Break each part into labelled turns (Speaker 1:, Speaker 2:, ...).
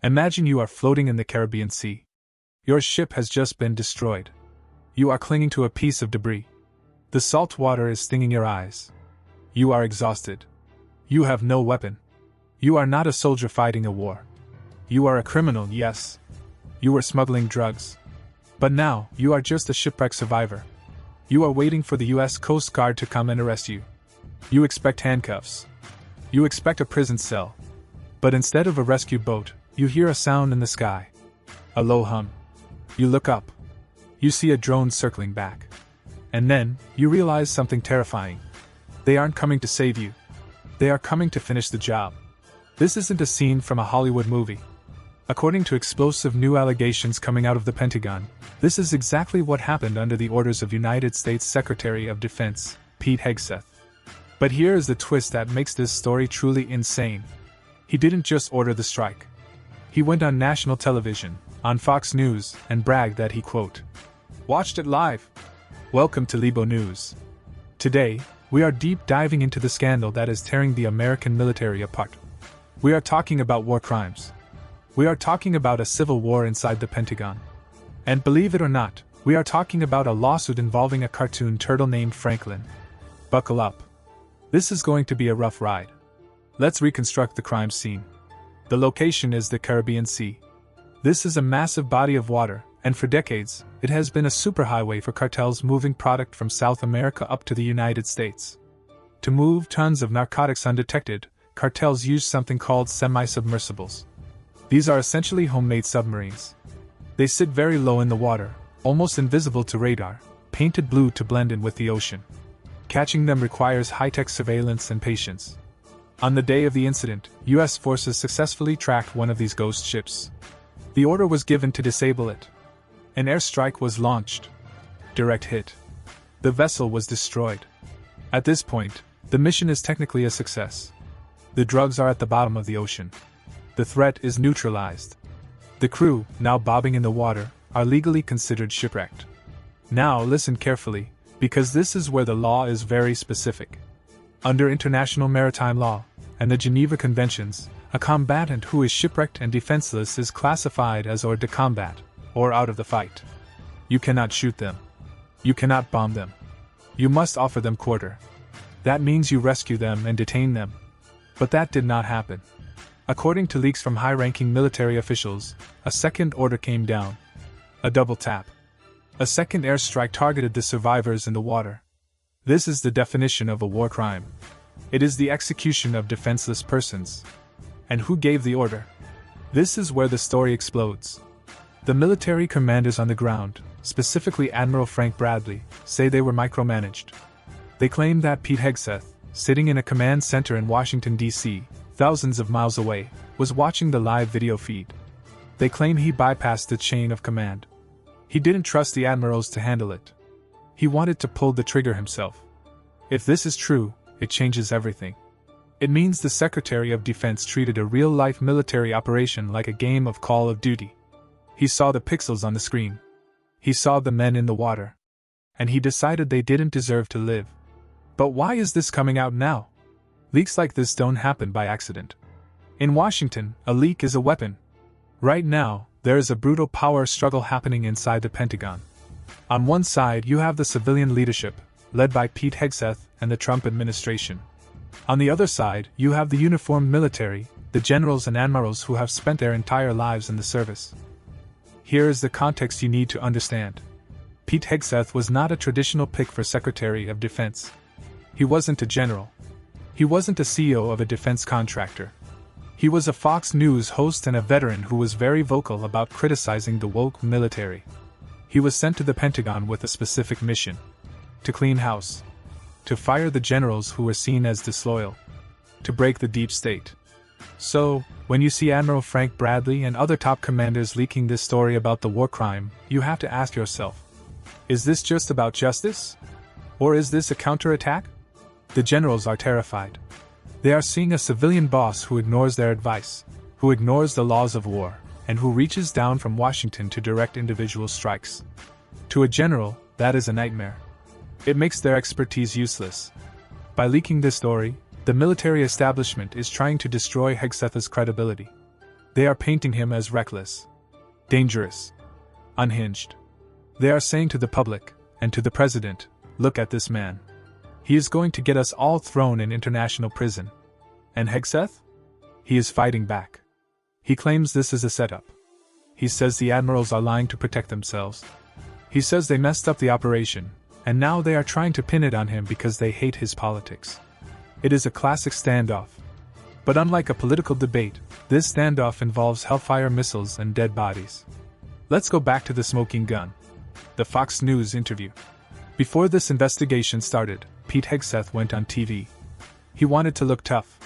Speaker 1: Imagine you are floating in the Caribbean Sea. Your ship has just been destroyed. You are clinging to a piece of debris. The salt water is stinging your eyes. You are exhausted. You have no weapon. You are not a soldier fighting a war. You are a criminal, yes. You were smuggling drugs. But now, you are just a shipwreck survivor. You are waiting for the U.S. Coast Guard to come and arrest you. You expect handcuffs. You expect a prison cell. But instead of a rescue boat, you hear a sound in the sky. A low hum. You look up. You see a drone circling back. And then, you realize something terrifying. They aren't coming to save you. They are coming to finish the job. This isn't a scene from a Hollywood movie. According to explosive new allegations coming out of the Pentagon, this is exactly what happened under the orders of United States Secretary of Defense, Pete Hegseth. But here is the twist that makes this story truly insane. He didn't just order the strike. He went on national television, on Fox News, and bragged that he, quote, watched it live. Welcome to Libo News. Today, we are deep diving into the scandal that is tearing the American military apart. We are talking about war crimes. We are talking about a civil war inside the Pentagon. And believe it or not, we are talking about a lawsuit involving a cartoon turtle named Franklin. Buckle up. This is going to be a rough ride. Let's reconstruct the crime scene. The location is the Caribbean Sea. This is a massive body of water, and for decades, it has been a superhighway for cartels moving product from South America up to the United States. To move tons of narcotics undetected, cartels use something called semi-submersibles. These are essentially homemade submarines. They sit very low in the water, almost invisible to radar, painted blue to blend in with the ocean. Catching them requires high-tech surveillance and patience. On the day of the incident, U.S. forces successfully tracked one of these ghost ships. The order was given to disable it. An airstrike was launched. Direct hit. The vessel was destroyed. At this point, the mission is technically a success. The drugs are at the bottom of the ocean. The threat is neutralized. The crew, now bobbing in the water, are legally considered shipwrecked. Now listen carefully, because this is where the law is very specific. Under international maritime law, and the Geneva Conventions, a combatant who is shipwrecked and defenseless is classified as hors de combat, or out of the fight. You cannot shoot them. You cannot bomb them. You must offer them quarter. That means you rescue them and detain them. But that did not happen. According to leaks from high-ranking military officials, a second order came down. A double tap. A second airstrike targeted the survivors in the water. This is the definition of a war crime. It is the execution of defenseless persons. And who gave the order? This is where the story explodes. The military commanders on the ground, specifically Admiral Frank Bradley, say they were micromanaged. They claim that Pete Hegseth, sitting in a command center in Washington, D.C., thousands of miles away, was watching the live video feed. They claim he bypassed the chain of command. He didn't trust the admirals to handle it. He wanted to pull the trigger himself. If this is true, it changes everything. It means the Secretary of Defense treated a real-life military operation like a game of Call of Duty. He saw the pixels on the screen. He saw the men in the water. And he decided they didn't deserve to live. But why is this coming out now? Leaks like this don't happen by accident. In Washington, a leak is a weapon. Right now, there is a brutal power struggle happening inside the Pentagon. On one side, you have the civilian leadership, led by Pete Hegseth and the Trump administration. On the other side, you have the uniformed military, the generals and admirals who have spent their entire lives in the service. Here is the context you need to understand. Pete Hegseth was not a traditional pick for Secretary of Defense. He wasn't a general. He wasn't a CEO of a defense contractor. He was a Fox News host and a veteran who was very vocal about criticizing the woke military. He was sent to the Pentagon with a specific mission: to clean house, to fire the generals who were seen as disloyal, to break the deep state. So, when you see Admiral Frank Bradley and other top commanders leaking this story about the war crime, you have to ask yourself, is this just about justice? Or is this a counterattack? The generals are terrified. They are seeing a civilian boss who ignores their advice, who ignores the laws of war, and who reaches down from Washington to direct individual strikes. To a general, that is a nightmare. It makes their expertise useless. By leaking this story, the military establishment is trying to destroy Hegseth's credibility. They are painting him as reckless, dangerous, unhinged. They are saying to the public, and to the president, look at this man. He is going to get us all thrown in international prison. And Hegseth? He is fighting back. He claims this is a setup. He says the admirals are lying to protect themselves. He says they messed up the operation, and now they are trying to pin it on him because they hate his politics. It is a classic standoff. But unlike a political debate, this standoff involves hellfire missiles and dead bodies. Let's go back to the smoking gun. The Fox News interview. Before this investigation started, Pete Hegseth went on TV. He wanted to look tough.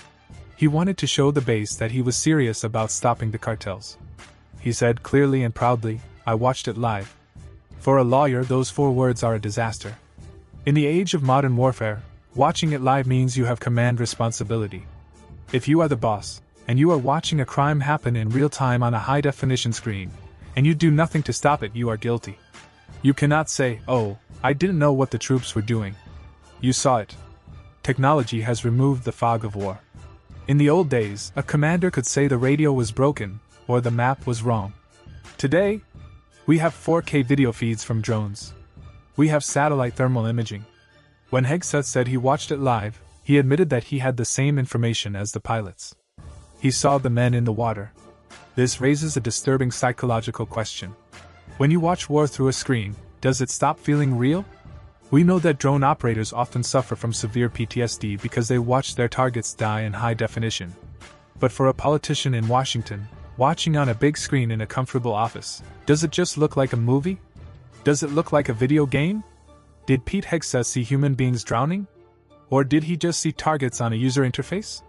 Speaker 1: He wanted to show the base that he was serious about stopping the cartels. He said clearly and proudly, "I watched it live." For a lawyer, those 4 words are a disaster. In the age of modern warfare, watching it live means you have command responsibility. If you are the boss, and you are watching a crime happen in real time on a high-definition screen, and you do nothing to stop it, you are guilty. You cannot say, "Oh, I didn't know what the troops were doing." You saw it. Technology has removed the fog of war. In the old days, a commander could say the radio was broken, or the map was wrong. Today, we have 4K video feeds from drones. We have satellite thermal imaging. When Hegseth said he watched it live, he admitted that he had the same information as the pilots. He saw the men in the water. This raises a disturbing psychological question. When you watch war through a screen, does it stop feeling real? We know that drone operators often suffer from severe PTSD because they watch their targets die in high definition. But for a politician in Washington, watching on a big screen in a comfortable office, does it just look like a movie? Does it look like a video game? Did Pete Hegseth see human beings drowning? Or did he just see targets on a user interface?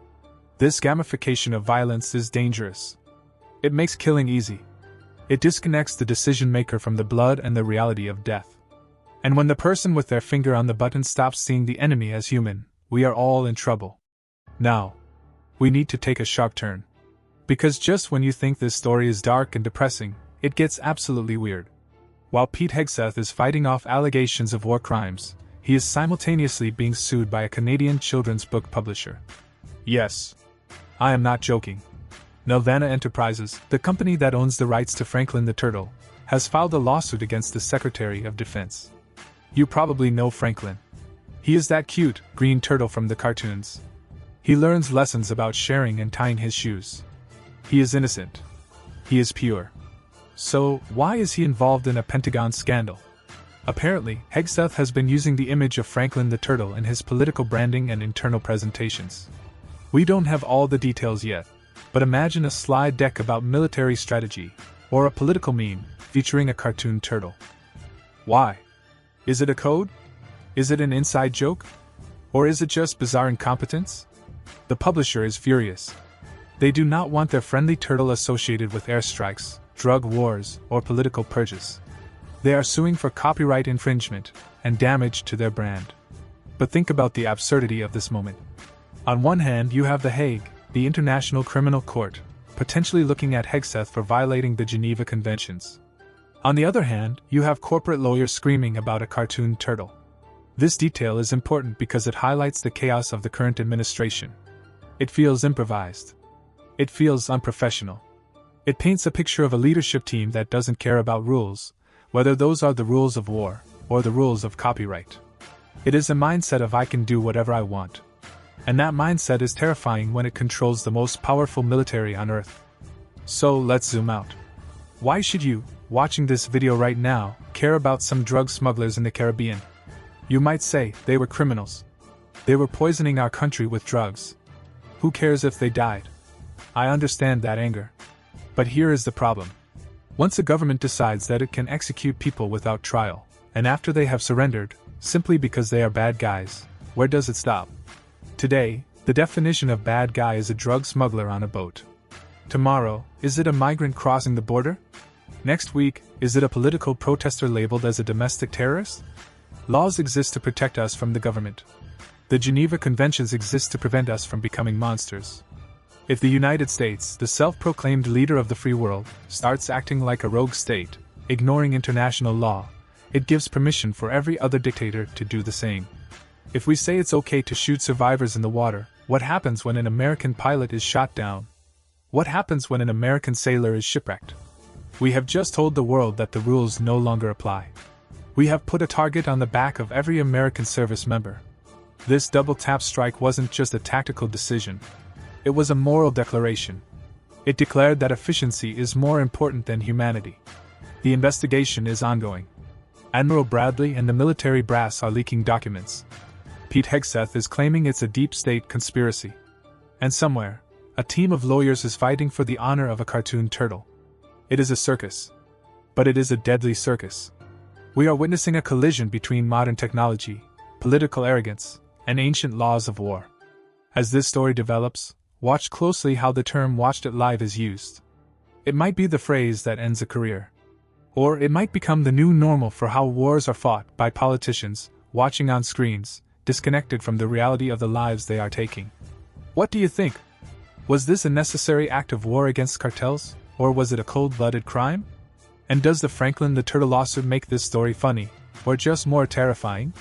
Speaker 1: This gamification of violence is dangerous. It makes killing easy. It disconnects the decision maker from the blood and the reality of death. And when the person with their finger on the button stops seeing the enemy as human, we are all in trouble. Now, we need to take a sharp turn. Because just when you think this story is dark and depressing, it gets absolutely weird. While Pete Hegseth is fighting off allegations of war crimes, he is simultaneously being sued by a Canadian children's book publisher. Yes, I am not joking. Nelvana Enterprises, the company that owns the rights to Franklin the Turtle, has filed a lawsuit against the Secretary of Defense. You probably know Franklin. He is that cute, green turtle from the cartoons. He learns lessons about sharing and tying his shoes. He is innocent. He is pure. So, why is he involved in a Pentagon scandal? Apparently, Hegseth has been using the image of Franklin the Turtle in his political branding and internal presentations. We don't have all the details yet, but imagine a slide deck about military strategy, or a political meme featuring a cartoon turtle. Why? Is it a code? Is it an inside joke? Or is it just bizarre incompetence? The publisher is furious. They do not want their friendly turtle associated with airstrikes, drug wars, or political purges. They are suing for copyright infringement and damage to their brand. But think about the absurdity of this moment. On one hand, you have The Hague, the International Criminal Court, potentially looking at Hegseth for violating the Geneva Conventions. On the other hand, you have corporate lawyers screaming about a cartoon turtle. This detail is important because it highlights the chaos of the current administration. It feels improvised. It feels unprofessional. It paints a picture of a leadership team that doesn't care about rules, whether those are the rules of war or the rules of copyright. It is a mindset of "I can do whatever I want." And that mindset is terrifying when it controls the most powerful military on Earth. So let's zoom out. Why should you, watching this video right now, care about some drug smugglers in the Caribbean? You might say, they were criminals. They were poisoning our country with drugs. Who cares if they died? I understand that anger. But here is the problem. Once a government decides that it can execute people without trial, and after they have surrendered, simply because they are bad guys, where does it stop? Today, the definition of bad guy is a drug smuggler on a boat. Tomorrow, is it a migrant crossing the border? Next week, is it a political protester labeled as a domestic terrorist? Laws exist to protect us from the government. The Geneva Conventions exist to prevent us from becoming monsters. If the United States, the self-proclaimed leader of the free world, starts acting like a rogue state, ignoring international law, it gives permission for every other dictator to do the same. If we say it's okay to shoot survivors in the water, what happens when an American pilot is shot down? What happens when an American sailor is shipwrecked? We have just told the world that the rules no longer apply. We have put a target on the back of every American service member. This double-tap strike wasn't just a tactical decision. It was a moral declaration. It declared that efficiency is more important than humanity. The investigation is ongoing. Admiral Bradley and the military brass are leaking documents. Pete Hegseth is claiming it's a deep state conspiracy. And somewhere, a team of lawyers is fighting for the honor of a cartoon turtle. It is a circus. But it is a deadly circus. We are witnessing a collision between modern technology, political arrogance, and ancient laws of war. As this story develops, watch closely how the term "watched it live" is used. It might be the phrase that ends a career. Or it might become the new normal for how wars are fought by politicians, watching on screens, disconnected from the reality of the lives they are taking. What do you think? Was this a necessary act of war against cartels, or was it a cold-blooded crime? And does the Franklin the Turtle lawsuit make this story funny, or just more terrifying?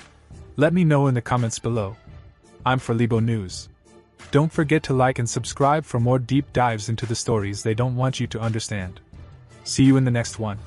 Speaker 1: Let me know in the comments below. I'm for Libo News. Don't forget to like and subscribe for more deep dives into the stories they don't want you to understand. See you in the next one.